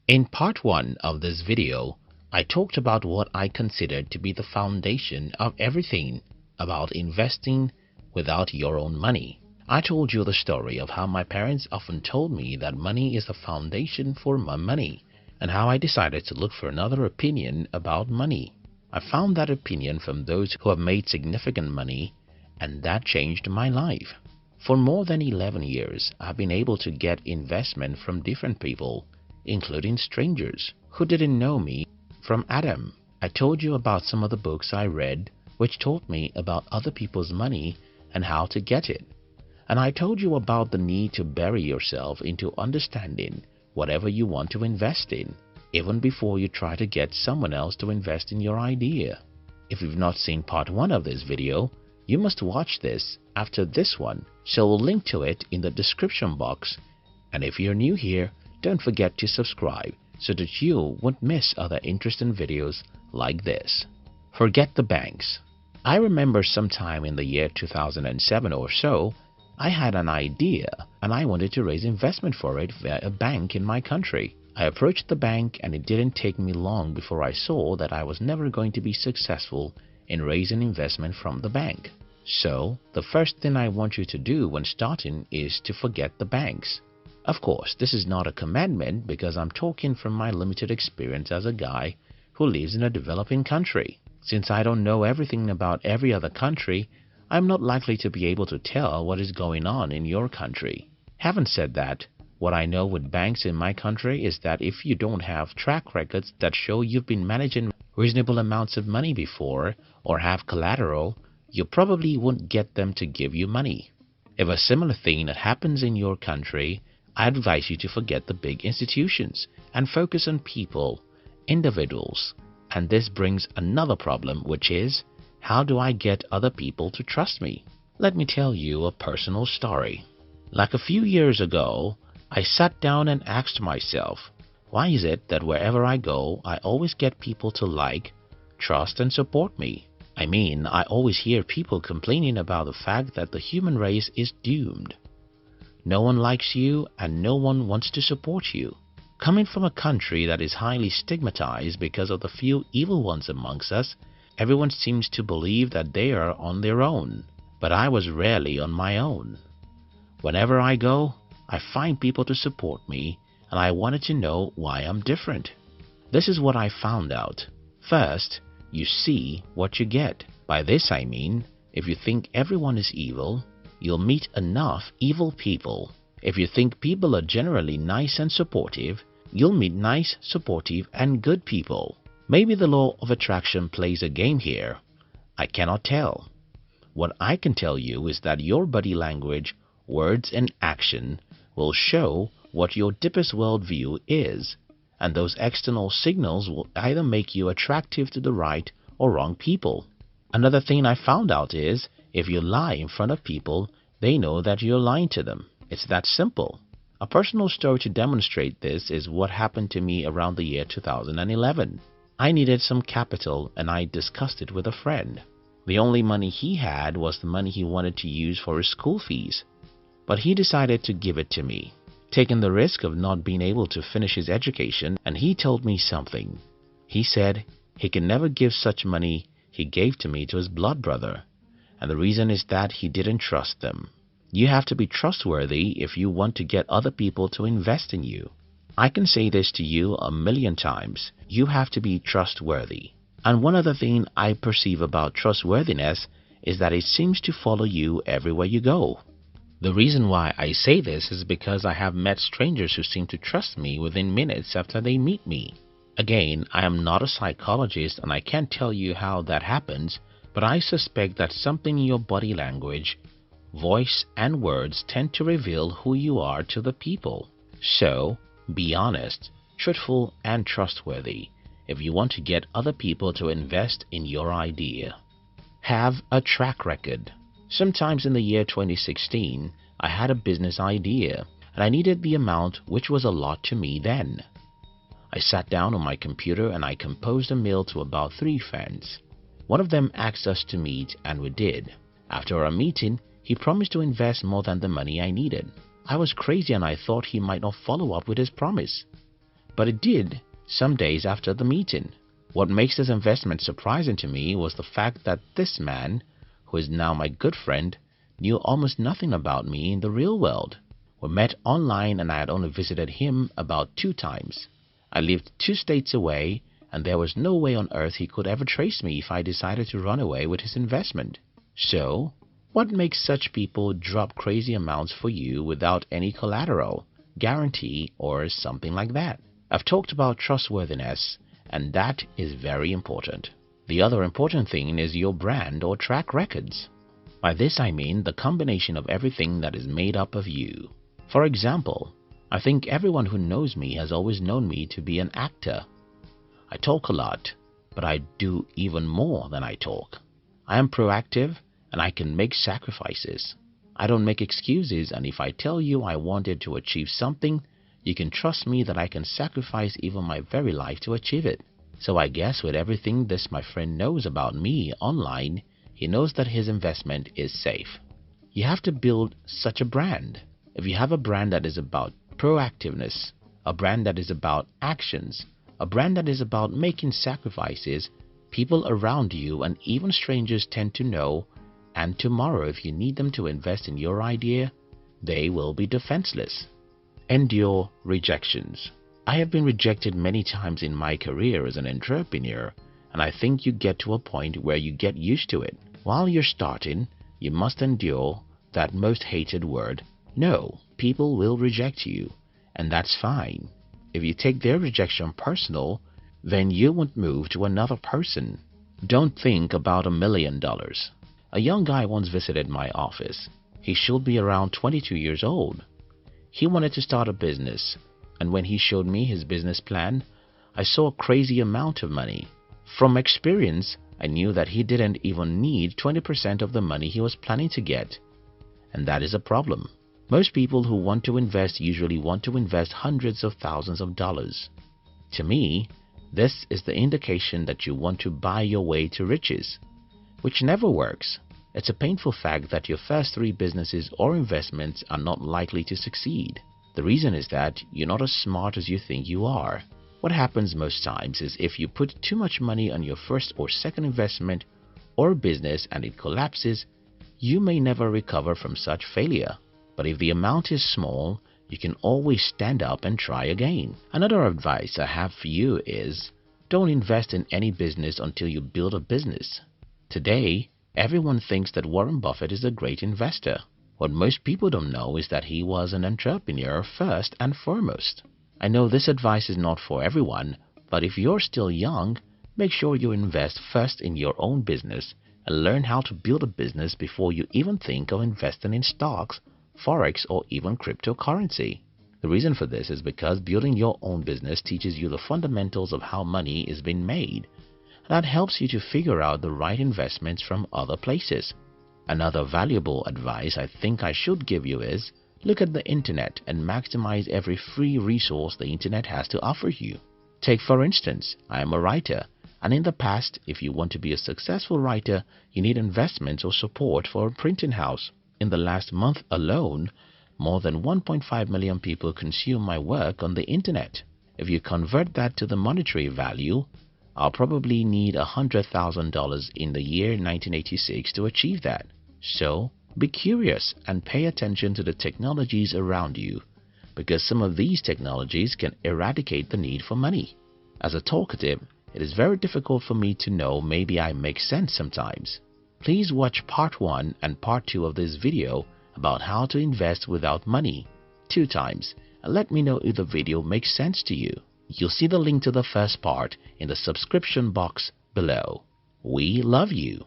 In part 1 of this video, I talked about what I considered to be the foundation of everything about investing without your own money. I told you the story of how my parents often told me that money is the foundation for my money, and how I decided to look for another opinion about money. I found that opinion from those who have made significant money, and that changed my life. For more than 11 years, I've been able to get investment from different people, including strangers who didn't know me from Adam. I told you about some of the books I read which taught me about other people's money and how to get it. And I told you about the need to bury yourself into understanding whatever you want to invest in, even before you try to get someone else to invest in your idea. If you've not seen part 1 of this video, you must watch this after this one, so we'll link to it in the description box. And if you're new here, don't forget to subscribe so that you won't miss other interesting videos like this. Forget the banks. I remember sometime in the year 2007 or so, I had an idea and I wanted to raise investment for it via a bank in my country. I approached the bank and it didn't take me long before I saw that I was never going to be successful in raising investment from the bank. So, the first thing I want you to do when starting is to forget the banks. Of course, this is not a commandment because I'm talking from my limited experience as a guy who lives in a developing country. Since I don't know everything about every other country, I'm not likely to be able to tell what is going on in your country. Having said that, what I know with banks in my country is that if you don't have track records that show you've been managing reasonable amounts of money before or have collateral, you probably won't get them to give you money. If a similar thing happens in your country, I advise you to forget the big institutions and focus on people, individuals. And this brings another problem, which is, how do I get other people to trust me? Let me tell you a personal story. Like a few years ago, I sat down and asked myself, why is it that wherever I go, I always get people to like, trust and support me? I mean, I always hear people complaining about the fact that the human race is doomed. No one likes you and no one wants to support you. Coming from a country that is highly stigmatized because of the few evil ones amongst us, everyone seems to believe that they are on their own. But I was rarely on my own. Whenever I go, I find people to support me, and I wanted to know why I'm different. This is what I found out. First, you see what you get. By this I mean, if you think everyone is evil, you'll meet enough evil people. If you think people are generally nice and supportive, you'll meet nice, supportive and good people. Maybe the law of attraction plays a game here. I cannot tell. What I can tell you is that your body language, words and action will show what your deepest worldview is, and those external signals will either make you attractive to the right or wrong people. Another thing I found out is, if you lie in front of people, they know that you're lying to them. It's that simple. A personal story to demonstrate this is what happened to me around the year 2011. I needed some capital and I discussed it with a friend. The only money he had was the money he wanted to use for his school fees. But he decided to give it to me, taking the risk of not being able to finish his education, and he told me something. He said he can never give such money he gave to me to his blood brother, and the reason is that he didn't trust them. You have to be trustworthy if you want to get other people to invest in you. I can say this to you 1,000,000 times. You have to be trustworthy. And one other thing I perceive about trustworthiness is that it seems to follow you everywhere you go. The reason why I say this is because I have met strangers who seem to trust me within minutes after they meet me. Again, I am not a psychologist and I can't tell you how that happens, but I suspect that something in your body language, voice and words tend to reveal who you are to the people. So, be honest, truthful and trustworthy if you want to get other people to invest in your idea. Have a track record. Sometimes in the year 2016, I had a business idea and I needed the amount, which was a lot to me then. I sat down on my computer and I composed a mail to about 3 friends. One of them asked us to meet and we did. After our meeting, he promised to invest more than the money I needed. I was crazy and I thought he might not follow up with his promise. but it did some days after the meeting. What makes this investment surprising to me was the fact that this man, who is now my good friend, knew almost nothing about me in the real world. We met online and I had only visited him about 2 times. I lived 2 states away and there was no way on earth he could ever trace me if I decided to run away with his investment. So, what makes such people drop crazy amounts for you without any collateral, guarantee, or something like that? I've talked about trustworthiness, and that is very important. The other important thing is your brand or track records. By this I mean the combination of everything that is made up of you. For example, I think everyone who knows me has always known me to be an actor. I talk a lot, but I do even more than I talk. I am proactive and I can make sacrifices. I don't make excuses, and if I tell you I wanted to achieve something, you can trust me that I can sacrifice even my very life to achieve it. So I guess with everything this my friend knows about me online, he knows that his investment is safe. You have to build such a brand. If you have a brand that is about proactiveness, a brand that is about actions, a brand that is about making sacrifices, people around you and even strangers tend to know, and tomorrow if you need them to invest in your idea, they will be defenseless. Endure rejections. I have been rejected many times in my career as an entrepreneur, and I think you get to a point where you get used to it. While you're starting, you must endure that most hated word, no. People will reject you, and that's fine. If you take their rejection personal, then you won't move to another person. Don't think about $1 million. A young guy once visited my office. He should be around 22 years old. He wanted to start a business, and when he showed me his business plan, I saw a crazy amount of money. From experience, I knew that he didn't even need 20% of the money he was planning to get. And that is a problem. Most people who want to invest usually want to invest hundreds of thousands of dollars. To me, this is the indication that you want to buy your way to riches, which never works. It's a painful fact that your first 3 businesses or investments are not likely to succeed. The reason is that you're not as smart as you think you are. What happens most times is if you put too much money on your first or second investment or business and it collapses, you may never recover from such failure. But if the amount is small, you can always stand up and try again. Another advice I have for you is, don't invest in any business until you build a business. Today, everyone thinks that Warren Buffett is a great investor. What most people don't know is that he was an entrepreneur first and foremost. I know this advice is not for everyone, but if you're still young, make sure you invest first in your own business and learn how to build a business before you even think of investing in stocks, forex, or even cryptocurrency. The reason for this is because building your own business teaches you the fundamentals of how money is being made. That helps you to figure out the right investments from other places. Another valuable advice I think I should give you is, look at the internet and maximize every free resource the internet has to offer you. Take for instance, I am a writer, and in the past, if you want to be a successful writer, you need investments or support for a printing house. In the last month alone, more than 1.5 million people consume my work on the internet. If you convert that to the monetary value, I'll probably need $100,000 in the year 1986 to achieve that. So, be curious and pay attention to the technologies around you, because some of these technologies can eradicate the need for money. As a talkative, it is very difficult for me to know maybe I make sense sometimes. Please watch part 1 and part 2 of this video about how to invest without money 2 times and let me know if the video makes sense to you. You'll see the link to the first part in the subscription box below. We love you.